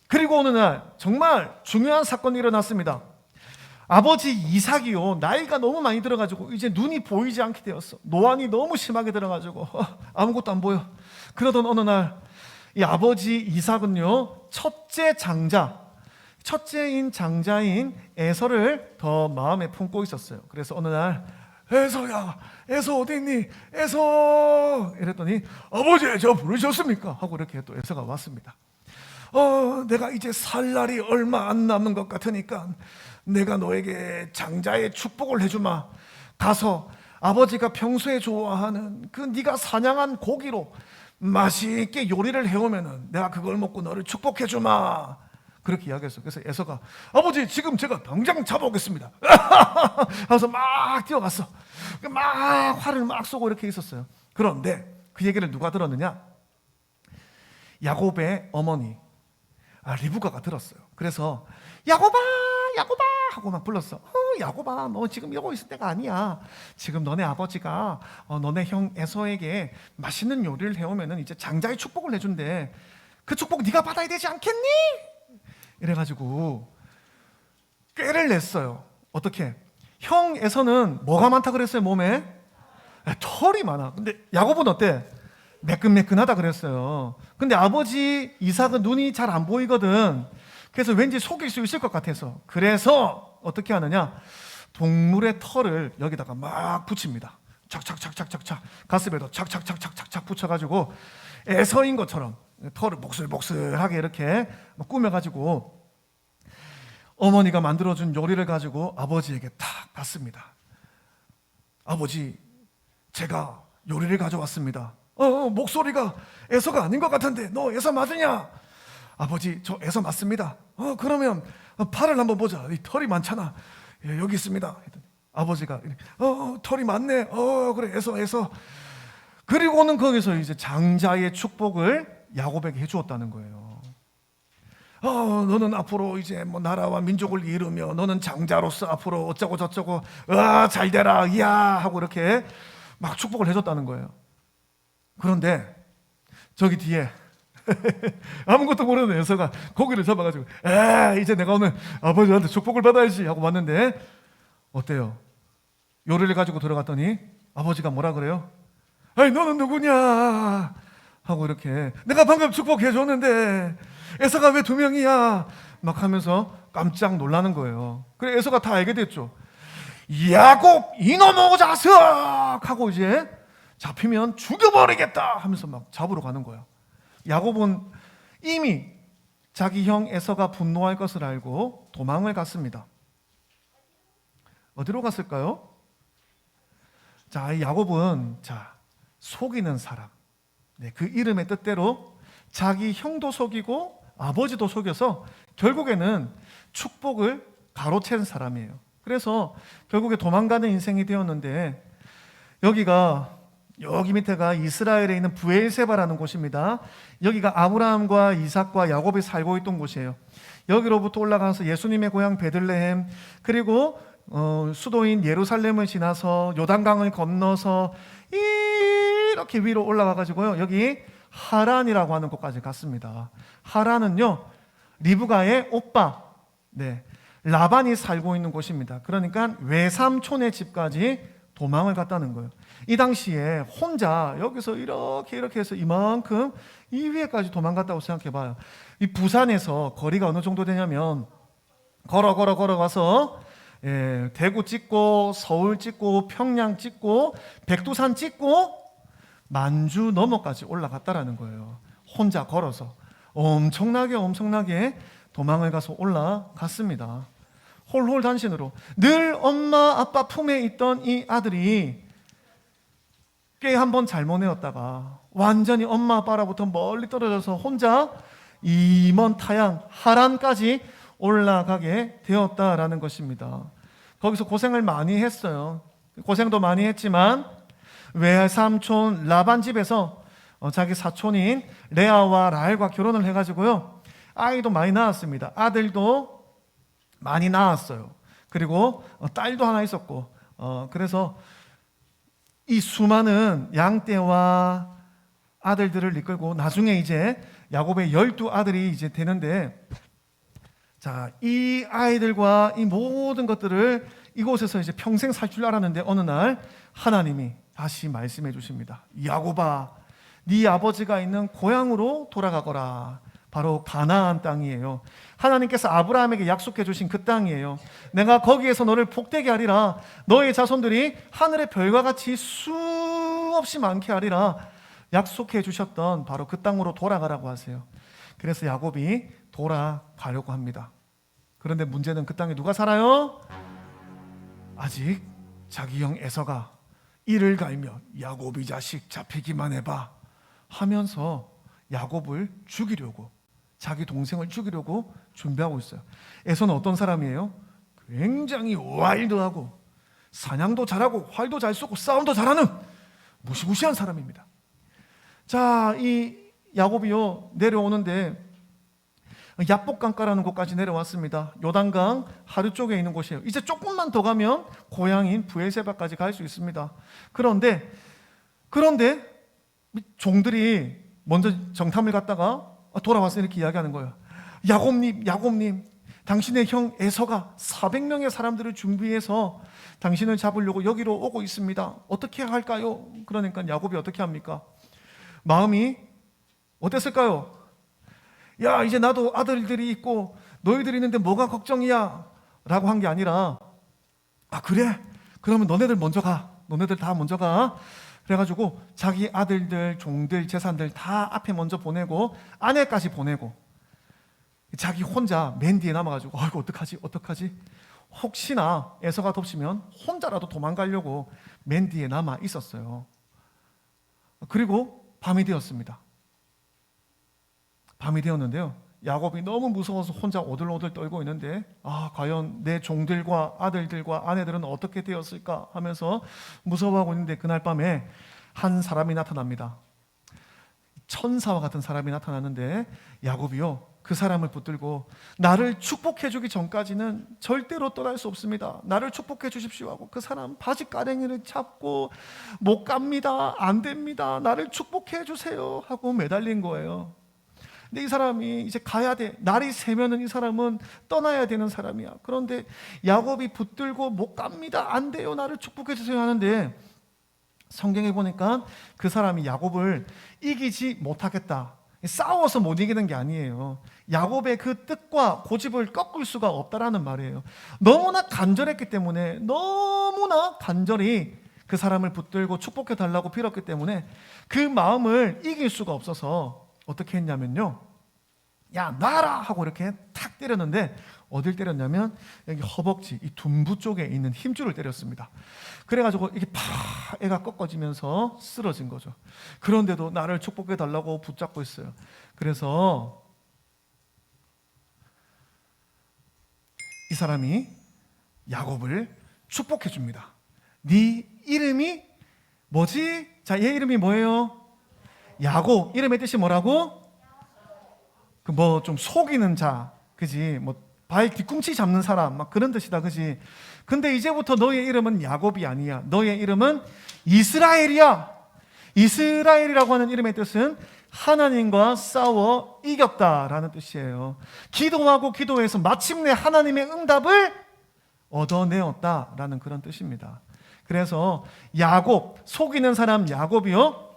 그리고 어느 날 정말 중요한 사건이 일어났습니다. 아버지 이삭이요, 나이가 너무 많이 들어가지고 이제 눈이 보이지 않게 되었어. 노안이 너무 심하게 들어가지고 아무것도 안 보여. 그러던 어느 날 이 아버지 이삭은요, 첫째인 장자인 에서를 더 마음에 품고 있었어요. 그래서 어느 날 에서야, 에서 어디 있니? 에서! 이랬더니 아버지, 저 부르셨습니까? 하고 이렇게 또 에서가 왔습니다. 내가 이제 살 날이 얼마 안 남은 것 같으니까 내가 너에게 장자의 축복을 해주마. 가서 아버지가 평소에 좋아하는 그 네가 사냥한 고기로 맛있게 요리를 해오면은 내가 그걸 먹고 너를 축복해주마. 그렇게 이야기했어. 그래서 에서가 아버지, 지금 제가 당장 잡아오겠습니다. 하면서 막 뛰어갔어. 막 화를 막 쏘고 이렇게 있었어요. 그런데 그 얘기를 누가 들었느냐? 야곱의 어머니 리브가가 들었어요. 그래서 야곱아 하고 막 불렀어. 야곱아, 너 지금 이러고 있을 때가 아니야. 지금 너네 아버지가 너네 형 에서에게 맛있는 요리를 해오면은 이제 장자의 축복을 해준대. 그 축복 네가 받아야 되지 않겠니? 이래가지고 꾀를 냈어요. 어떻게? 형 에서는 뭐가 많다 그랬어요? 몸에? 털이 많아. 근데 야곱은 어때? 매끈매끈하다 그랬어요. 근데 아버지 이삭은 눈이 잘 안 보이거든. 그래서 왠지 속일 수 있을 것 같아서, 그래서 어떻게 하느냐, 동물의 털을 여기다가 막 붙입니다. 착착착착착착, 가슴에도 착착착착착착 붙여가지고 에서인 것처럼 털을 복슬복슬하게 이렇게 꾸며가지고 어머니가 만들어준 요리를 가지고 아버지에게 탁 받습니다. 아버지, 제가 요리를 가져왔습니다. 목소리가 에서가 아닌 것 같은데 너 에서 맞으냐? 아버지, 저 에서 맞습니다. 그러면 팔을 한번 보자. 이 털이 많잖아. 예, 여기 있습니다. 아버지가 털이 많네. 그래, 에서. 그리고는 거기서 이제 장자의 축복을 야곱에게 해주었다는 거예요. 너는 앞으로 이제 뭐 나라와 민족을 이루며 너는 장자로서 앞으로 어쩌고 저쩌고 잘 되라 이야 하고 이렇게 막 축복을 해줬다는 거예요. 그런데 저기 뒤에 아무것도 모르는 에서가 고기를 잡아가지고 이제 내가 오늘 아버지한테 축복을 받아야지 하고 왔는데 어때요? 요리를 가지고 들어갔더니 아버지가 뭐라 그래요? 아이, 너는 누구냐 하고 이렇게 내가 방금 축복해 줬는데 에서가 왜 2명이야 막 하면서 깜짝 놀라는 거예요. 그래 에서가 다 알게 됐죠. 야곱 이놈의 자식 하고 이제 잡히면 죽여버리겠다 하면서 막 잡으러 가는 거예요. 야곱은 이미 자기 형 에서가 분노할 것을 알고 도망을 갔습니다. 어디로 갔을까요? 자, 이 야곱은 속이는 사람. 네, 그 이름의 뜻대로 자기 형도 속이고 아버지도 속여서 결국에는 축복을 가로챈 사람이에요. 그래서 결국에 도망가는 인생이 되었는데 여기 밑에가 이스라엘에 있는 브엘세바라는 곳입니다. 여기가 아브라함과 이삭과 야곱이 살고 있던 곳이에요. 여기로부터 올라가서 예수님의 고향 베들레헴 그리고 수도인 예루살렘을 지나서 요단강을 건너서 이렇게 위로 올라가 가지고요. 여기 하란이라고 하는 곳까지 갔습니다. 하란은요. 리브가의 오빠 라반이 살고 있는 곳입니다. 그러니까 외삼촌의 집까지 도망을 갔다는 거예요. 이 당시에 혼자 여기서 이렇게 해서 이만큼 이 위에까지 도망갔다고 생각해 봐요. 이 부산에서 거리가 어느 정도 되냐면 걸어가서 대구 찍고 서울 찍고 평양 찍고 백두산 찍고 만주 너머까지 올라갔다라는 거예요. 혼자 걸어서 엄청나게 도망을 가서 올라갔습니다. 홀홀단신으로 늘 엄마 아빠 품에 있던 이 아들이 꽤 한번 잘못해왔다가 완전히 엄마 아빠로부터 멀리 떨어져서 혼자 이 먼 타양 하란까지 올라가게 되었다라는 것입니다. 거기서 고생을 많이 했어요. 고생도 많이 했지만 외삼촌 라반 집에서 자기 사촌인 레아와 라헬과 결혼을 해가지고요. 아이도 많이 낳았습니다. 아들도 많이 낳았어요. 그리고 딸도 하나 있었고 그래서 이 수많은 양떼와 아들들을 이끌고 나중에 이제 야곱의 12아들이 이제 되는데 이 아이들과 이 모든 것들을 이곳에서 이제 평생 살 줄 알았는데 어느 날 하나님이 다시 말씀해 주십니다. 야곱아, 네 아버지가 있는 고향으로 돌아가거라. 바로 가나안 땅이에요. 하나님께서 아브라함에게 약속해 주신 그 땅이에요. 내가 거기에서 너를 복되게 하리라. 너의 자손들이 하늘의 별과 같이 수없이 많게 하리라. 약속해 주셨던 바로 그 땅으로 돌아가라고 하세요. 그래서 야곱이 돌아가려고 합니다. 그런데 문제는 그 땅에 누가 살아요? 아직 자기 형 에서가 이를 갈며 야곱이 자식 잡히기만 해봐 하면서 야곱을 죽이려고, 자기 동생을 죽이려고 준비하고 있어요. 에서는 어떤 사람이에요? 굉장히 와일드하고 사냥도 잘하고 활도 잘 쏘고 싸움도 잘하는 무시무시한 사람입니다. 자, 이 야곱이요 내려오는데 야복강가라는 곳까지 내려왔습니다. 요단강 하류 쪽에 있는 곳이에요. 이제 조금만 더 가면 고향인 브엘세바까지 갈 수 있습니다. 그런데 종들이 먼저 정탐을 갔다가 돌아와서 이렇게 이야기하는 거예요. 야곱님, 당신의 형 에서가 400명의 사람들을 준비해서 당신을 잡으려고 여기로 오고 있습니다. 어떻게 할까요? 그러니까 야곱이 어떻게 합니까? 마음이 어땠을까요? 야, 이제 나도 아들들이 있고 너희들이 있는데 뭐가 걱정이야? 라고 한 게 아니라 그래? 그러면 너네들 먼저 가. 너네들 다 먼저 가. 그래가지고 자기 아들들, 종들, 재산들 다 앞에 먼저 보내고 아내까지 보내고 자기 혼자 맨 뒤에 남아가지고 아이고 어떡하지? 혹시나 에서가 덮치면 혼자라도 도망가려고 맨 뒤에 남아 있었어요. 그리고 밤이 되었습니다. 밤이 되었는데요, 야곱이 너무 무서워서 혼자 오들오들 떨고 있는데 과연 내 종들과 아들들과 아내들은 어떻게 되었을까 하면서 무서워하고 있는데, 그날 밤에 한 사람이 나타납니다. 천사와 같은 사람이 나타나는데 야곱이요, 그 사람을 붙들고 나를 축복해 주기 전까지는 절대로 떠날 수 없습니다. 나를 축복해 주십시오 하고 그 사람 바지가랭이를 잡고 못 갑니다. 안 됩니다. 나를 축복해 주세요 하고 매달린 거예요. 근데 이 사람이 이제 가야 돼. 날이 새면은 이 사람은 떠나야 되는 사람이야. 그런데 야곱이 붙들고 못 갑니다. 안 돼요. 나를 축복해 주세요 하는데, 성경에 보니까 그 사람이 야곱을 이기지 못하겠다. 싸워서 못 이기는 게 아니에요. 야곱의 그 뜻과 고집을 꺾을 수가 없다라는 말이에요. 너무나 간절했기 때문에, 너무나 간절히 그 사람을 붙들고 축복해 달라고 빌었기 때문에 그 마음을 이길 수가 없어서 어떻게 했냐면요, 야 놔라 하고 이렇게 탁 때렸는데, 어딜 때렸냐면 여기 허벅지, 이 둔부 쪽에 있는 힘줄을 때렸습니다. 그래가지고 이게 팍 애가 꺾어지면서 쓰러진 거죠. 그런데도 나를 축복해 달라고 붙잡고 있어요. 그래서 이 사람이 야곱을 축복해 줍니다. 네 이름이 뭐지? 자, 얘 이름이 뭐예요? 야곱. 이름의 뜻이 뭐라고? 그 뭐 좀 속이는 자, 그지? 뭐 발 뒤꿈치 잡는 사람, 막 그런 뜻이다, 그지? 근데 이제부터 너의 이름은 야곱이 아니야. 너의 이름은 이스라엘이야. 이스라엘이라고 하는 이름의 뜻은 하나님과 싸워 이겼다라는 뜻이에요. 기도하고 기도해서 마침내 하나님의 응답을 얻어내었다라는 그런 뜻입니다. 그래서 야곱, 속이는 사람 야곱이요,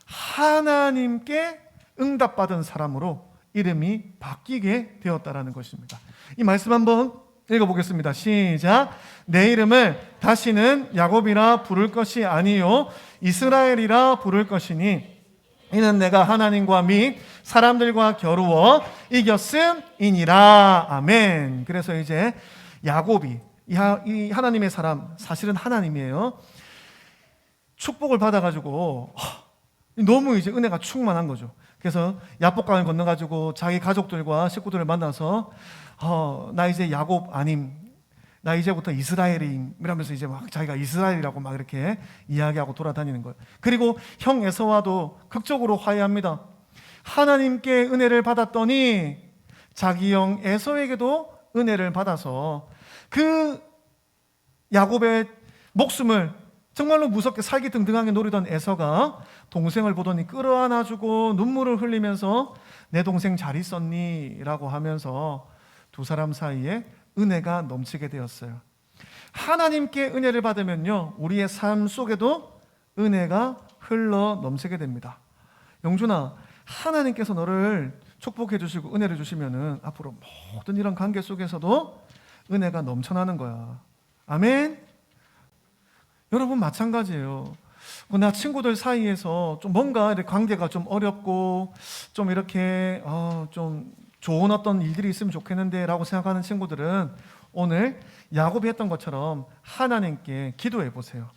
하나님께 응답받은 사람으로 이름이 바뀌게 되었다라는 것입니다. 이 말씀 한번 읽어보겠습니다. 시작. 내 이름을 다시는 야곱이라 부를 것이 아니요 이스라엘이라 부를 것이니 이는 내가 하나님과 및 사람들과 겨루어 이겼음이니라. 아멘. 그래서 이제 야곱이, 이 하나님의 사람, 사실은 하나님이에요, 축복을 받아가지고 너무 이제 은혜가 충만한 거죠. 그래서 야복강을 건너가지고 자기 가족들과 식구들을 만나서 나 이제 야곱 아님, 나 이제부터 이스라엘임 이러면서 이제 막 자기가 이스라엘이라고 막 이렇게 이야기하고 돌아다니는 거예요. 그리고 형 에서와도 극적으로 화해합니다. 하나님께 은혜를 받았더니 자기 형 에서에게도 은혜를 받아서 그 야곱의 목숨을 정말로 무섭게 살기등등하게 노리던 에서가 동생을 보더니 끌어안아주고 눈물을 흘리면서 내 동생 잘 있었니? 라고 하면서 두 사람 사이에 은혜가 넘치게 되었어요. 하나님께 은혜를 받으면요, 우리의 삶 속에도 은혜가 흘러 넘치게 됩니다. 영준아, 하나님께서 너를 축복해 주시고 은혜를 주시면은 앞으로 모든 이런 관계 속에서도 은혜가 넘쳐나는 거야. 아멘. 여러분 마찬가지예요. 나 친구들 사이에서 좀 뭔가 이렇게 관계가 좀 어렵고 좀 이렇게 좀 좋은 어떤 일들이 있으면 좋겠는데 라고 생각하는 친구들은 오늘 야곱이 했던 것처럼 하나님께 기도해 보세요.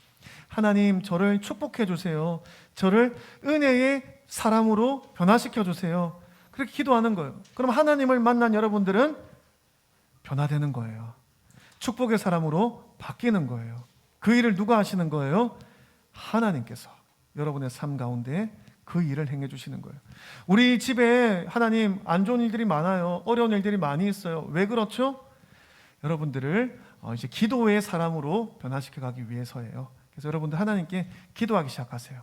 하나님, 저를 축복해 주세요. 저를 은혜의 사람으로 변화시켜 주세요. 그렇게 기도하는 거예요. 그럼 하나님을 만난 여러분들은 변화되는 거예요. 축복의 사람으로 바뀌는 거예요. 그 일을 누가 하시는 거예요? 하나님께서 여러분의 삶 가운데 그 일을 행해 주시는 거예요. 우리 집에 하나님 안 좋은 일들이 많아요. 어려운 일들이 많이 있어요. 왜 그렇죠? 여러분들을 이제 기도의 사람으로 변화시켜 가기 위해서예요. 그래서 여러분들 하나님께 기도하기 시작하세요.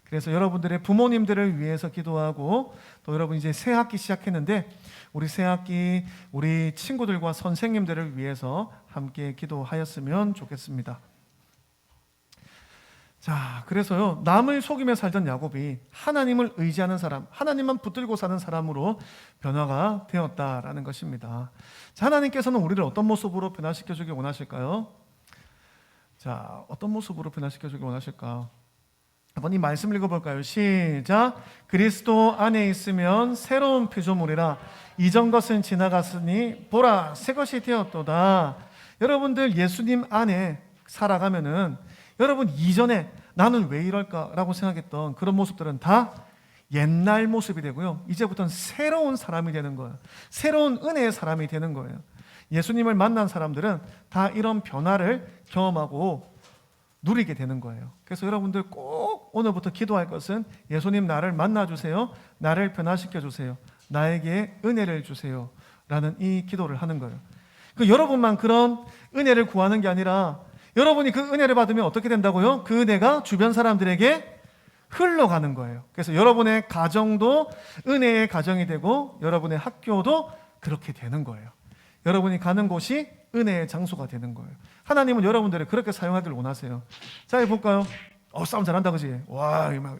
그래서 여러분들의 부모님들을 위해서 기도하고, 또 여러분 이제 새 학기 시작했는데 우리 새 학기 우리 친구들과 선생님들을 위해서 함께 기도하였으면 좋겠습니다. 자, 그래서요, 남을 속이며 살던 야곱이 하나님을 의지하는 사람, 하나님만 붙들고 사는 사람으로 변화가 되었다라는 것입니다. 자, 하나님께서는 우리를 어떤 모습으로 변화시켜주기 원하실까요? 자, 어떤 모습으로 변화시켜주기 원하실까? 한번 이 말씀 읽어볼까요? 시작. 그리스도 안에 있으면 새로운 피조물이라 이전 것은 지나갔으니 보라 새 것이 되었도다. 여러분들 예수님 안에 살아가면은 여러분 이전에 나는 왜 이럴까라고 생각했던 그런 모습들은 다 옛날 모습이 되고요. 이제부터는 새로운 사람이 되는 거예요. 새로운 은혜의 사람이 되는 거예요. 예수님을 만난 사람들은 다 이런 변화를 경험하고 누리게 되는 거예요. 그래서 여러분들 꼭 오늘부터 기도할 것은 예수님 나를 만나주세요. 나를 변화시켜주세요. 나에게 은혜를 주세요. 라는 이 기도를 하는 거예요. 그 여러분만 그런 은혜를 구하는 게 아니라 여러분이 그 은혜를 받으면 어떻게 된다고요? 그 은혜가 주변 사람들에게 흘러가는 거예요. 그래서 여러분의 가정도 은혜의 가정이 되고 여러분의 학교도 그렇게 되는 거예요. 여러분이 가는 곳이 은혜의 장소가 되는 거예요. 하나님은 여러분들을 그렇게 사용하기를 원하세요. 자, 해볼까요? 싸움 잘한다, 그지? 와, 막,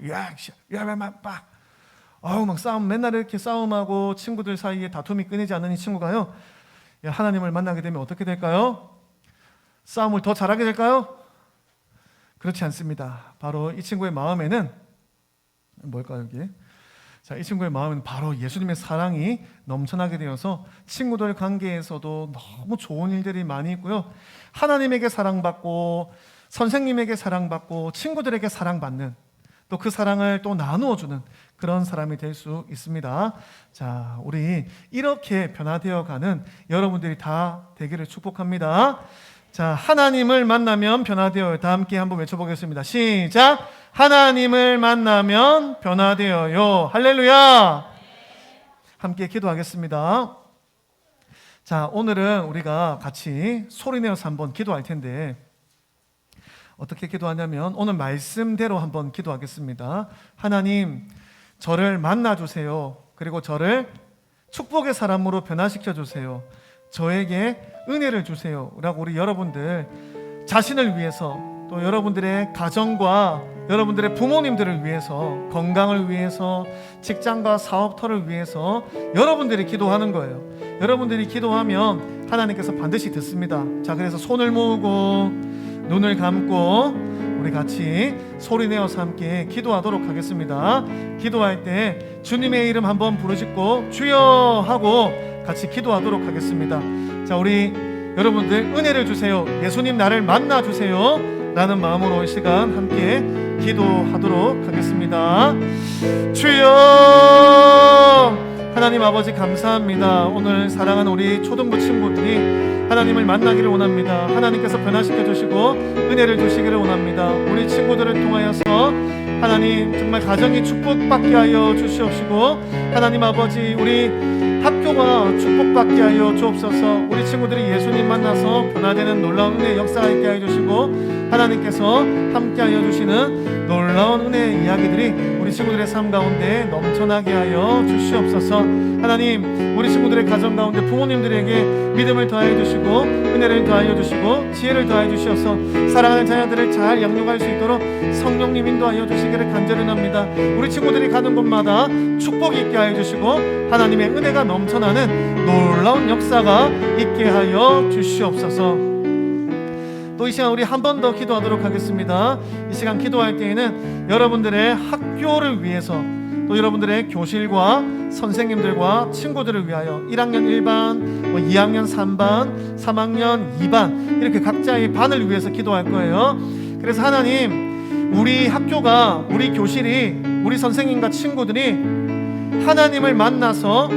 막 싸움, 맨날 이렇게 싸움하고 친구들 사이에 다툼이 끊이지 않는 이 친구가요, 하나님을 만나게 되면 어떻게 될까요? 싸움을 더 잘하게 될까요? 그렇지 않습니다. 바로 이 친구의 마음에는 뭘까요, 여기? 자, 이 친구의 마음은 바로 예수님의 사랑이 넘쳐나게 되어서 친구들 관계에서도 너무 좋은 일들이 많이 있고요. 하나님에게 사랑받고 선생님에게 사랑받고 친구들에게 사랑받는, 또 그 사랑을 또 나누어주는 그런 사람이 될 수 있습니다. 자, 우리 이렇게 변화되어가는 여러분들이 다 되기를 축복합니다. 자, 하나님을 만나면 변화되어요. 다 함께 한번 외쳐보겠습니다. 시작! 하나님을 만나면 변화되어요. 할렐루야! 함께 기도하겠습니다. 자, 오늘은 우리가 같이 소리내어서 한번 기도할 텐데 어떻게 기도하냐면 오늘 말씀대로 한번 기도하겠습니다. 하나님, 저를 만나주세요. 그리고 저를 축복의 사람으로 변화시켜주세요. 저에게 은혜를 주세요. 라고 우리 여러분들 자신을 위해서, 또 여러분들의 가정과 여러분들의 부모님들을 위해서, 건강을 위해서, 직장과 사업터를 위해서 여러분들이 기도하는 거예요. 여러분들이 기도하면 하나님께서 반드시 듣습니다. 자, 그래서 손을 모으고 눈을 감고 우리 같이 소리내어서 함께 기도하도록 하겠습니다. 기도할 때 주님의 이름 한번 부르짖고 주여 하고 같이 기도하도록 하겠습니다. 자, 우리 여러분들 은혜를 주세요. 예수님 나를 만나주세요. 라는 마음으로 이 시간 함께 기도하도록 하겠습니다. 주여! 하나님 아버지 감사합니다. 오늘 사랑하는 우리 초등부 친구들이 하나님을 만나기를 원합니다. 하나님께서 변화시켜 주시고 은혜를 주시기를 원합니다. 우리 친구들을 통하여서 하나님 정말 가정이 축복받게 하여 주시옵시고, 하나님 아버지 우리 학교가 축복받게 하여 주옵소서. 우리 친구들이 예수님 만나서 변화되는 놀라운 은혜의 역사가 있게 하여 주시고, 하나님께서 함께 하여 주시는 놀라운 은혜의 이야기들이 우리 친구들의 삶 가운데 넘쳐나게 하여 주시옵소서. 하나님, 우리 친구들의 가정 가운데 부모님들에게 믿음을 더하여 주시고 은혜를 더하여 주시고 지혜를 더하여 주시어서 사랑하는 자녀들을 잘 양육할 수 있도록 성령님 인도하여 주시기를 간절히 합니다. 우리 친구들이 가는 곳마다 축복이 있게 하여 주시고 하나님의 은혜가 넘쳐나는 놀라운 역사가 있게 하여 주시옵소서. 또 이 시간 우리 한 번 더 기도하도록 하겠습니다. 이 시간 기도할 때에는 여러분들의 학교를 위해서, 또 여러분들의 교실과 선생님들과 친구들을 위하여 1학년 1반, 2학년 3반, 3학년 2반 이렇게 각자의 반을 위해서 기도할 거예요. 그래서 하나님, 우리 학교가, 우리 교실이, 우리 선생님과 친구들이 하나님을 만나서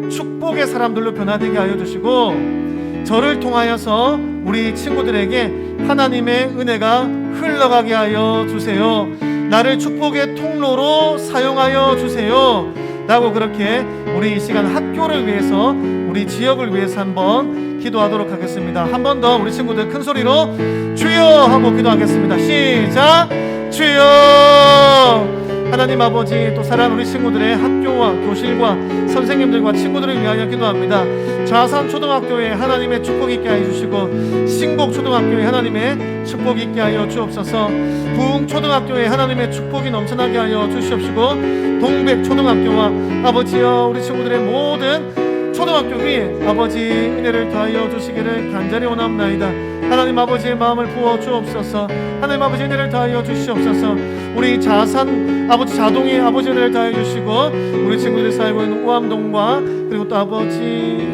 축복의 사람들로 변화되게 하여 주시고, 저를 통하여서 우리 친구들에게 하나님의 은혜가 흘러가게 하여 주세요. 나를 축복의 통로로 사용하여 주세요. 라고 그렇게 우리 이 시간 학교를 위해서, 우리 지역을 위해서 한번 기도하도록 하겠습니다. 한 번 더 우리 친구들 큰 소리로 주여 하고 기도하겠습니다. 시작! 주여! 하나님 아버지, 또 사랑하는 우리 친구들의 학교와 교실과 선생님들과 친구들을 위하여 기도합니다. 좌산 초등학교에 하나님의 축복이 있게 하여 주시고, 신곡 초등학교에 하나님의 축복이 있게 하여 주옵소서. 부흥 초등학교에 하나님의 축복이 넘쳐나게 하여 주시옵시고, 동백 초등학교와 아버지여 우리 친구들의 모든 초등학교 위에 아버지 은혜를 더하여 주시기를 간절히 원합나이다. 하나님 아버지의 마음을 부어 주옵소서. 하나님 아버지 은혜를 더하여 주시옵소서. 우리 자산 아버지 자동이 아버지 은혜를 더하여 주시고, 우리 친구들이 살고 있는 우암동과 그리고 또 아버지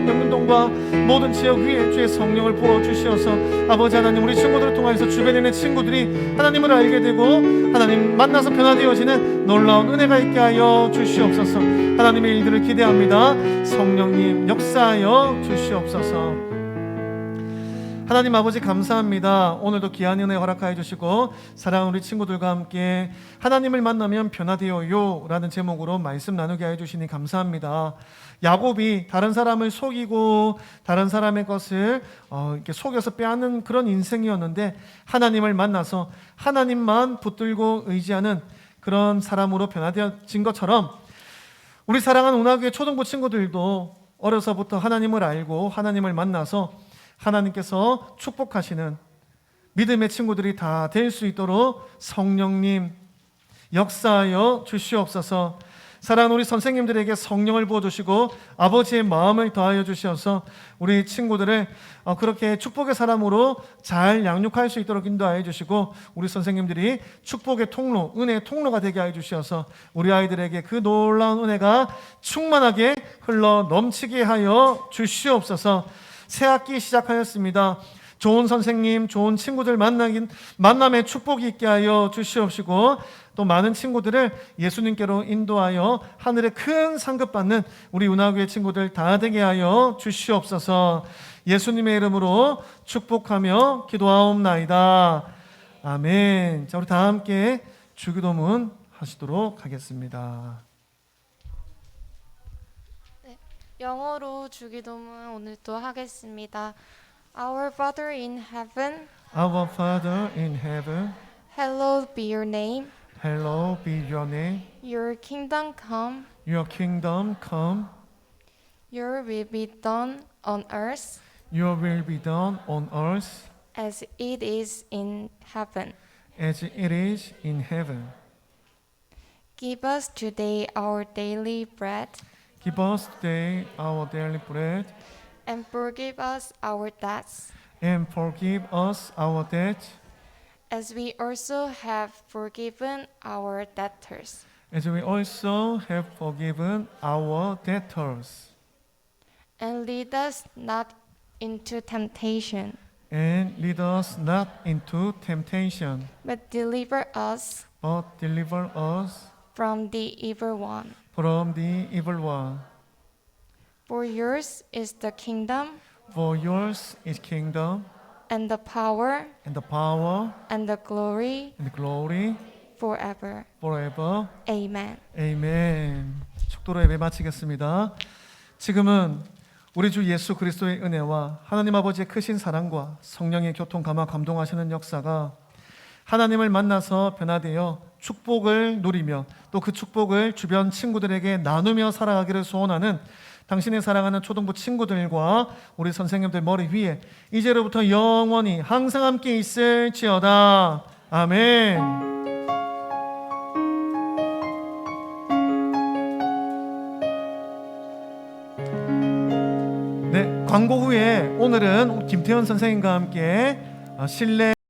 명문동과 모든 지역 위에 주의 성령을 부어 주시어서 아버지 하나님, 우리 친구들을 통해서 주변에 있는 친구들이 하나님을 알게 되고 하나님 만나서 변화되어지는 놀라운 은혜가 있게 하여 주시옵소서. 하나님의 일들을 기대합니다. 성령님 역사하여 주시옵소서. 하나님 아버지 감사합니다. 오늘도 귀한 은혜 허락하여 주시고 사랑하는 우리 친구들과 함께 하나님을 만나면 변화되어요 라는 제목으로 말씀 나누게 하여 주시니 감사합니다. 야곱이 다른 사람을 속이고 다른 사람의 것을 이렇게 속여서 빼앗는 그런 인생이었는데 하나님을 만나서 하나님만 붙들고 의지하는 그런 사람으로 변화되어진 것처럼 우리 사랑하는 운하교회 초등부 친구들도 어려서부터 하나님을 알고 하나님을 만나서 하나님께서 축복하시는 믿음의 친구들이 다 될 수 있도록 성령님 역사하여 주시옵소서. 사랑하는 우리 선생님들에게 성령을 부어주시고 아버지의 마음을 더하여 주셔서 우리 친구들을 그렇게 축복의 사람으로 잘 양육할 수 있도록 인도하여 주시고 우리 선생님들이 축복의 통로, 은혜의 통로가 되게 하여 주셔서 우리 아이들에게 그 놀라운 은혜가 충만하게 흘러 넘치게 하여 주시옵소서. 새 학기 시작하였습니다. 좋은 선생님, 좋은 친구들 만남의 축복이 있게 하여 주시옵시고 또 많은 친구들을 예수님께로 인도하여 하늘의 큰 상급 받는 우리 운하교회 친구들 다 되게 하여 주시옵소서. 예수님의 이름으로 축복하며 기도하옵나이다. 아멘. 자, 우리 다 함께 주기도문 하시도록 하겠습니다. 영어로 주기도문 오늘도 하겠습니다. Our Father in heaven, Our Father in heaven, hallowed be your name. hallowed be your name. Your kingdom come. Your kingdom come. Your will be done on earth Your will be done on earth as it is in heaven. as it is in heaven. Give us today our daily bread, Give us today our daily bread, and forgive us our debts, and forgive us our debts, as we also have forgiven our debtors. as we also have forgiven our debtors. And lead us not into temptation, And lead us not into temptation, but deliver us but deliver us from the evil one. from the evil one. For yours is the kingdom, For yours is kingdom, and the power, and the power, and the glory and the glory, forever. forever. Amen. 아멘. 축도로 예배 마치겠습니다. 지금은 우리 주 예수 그리스도의 은혜와 하나님 아버지의 크신 사랑과 성령의 교통 감화 감동하시는 역사가 하나님을 만나서 변화되어 축복을 누리며 또 그 축복을 주변 친구들에게 나누며 살아가기를 소원하는 당신의 사랑하는 초등부 친구들과 우리 선생님들 머리 위에 이제로부터 영원히 항상 함께 있을지어다. 아멘. 네, 광고 후에 오늘은 김태현 선생님과 함께 실내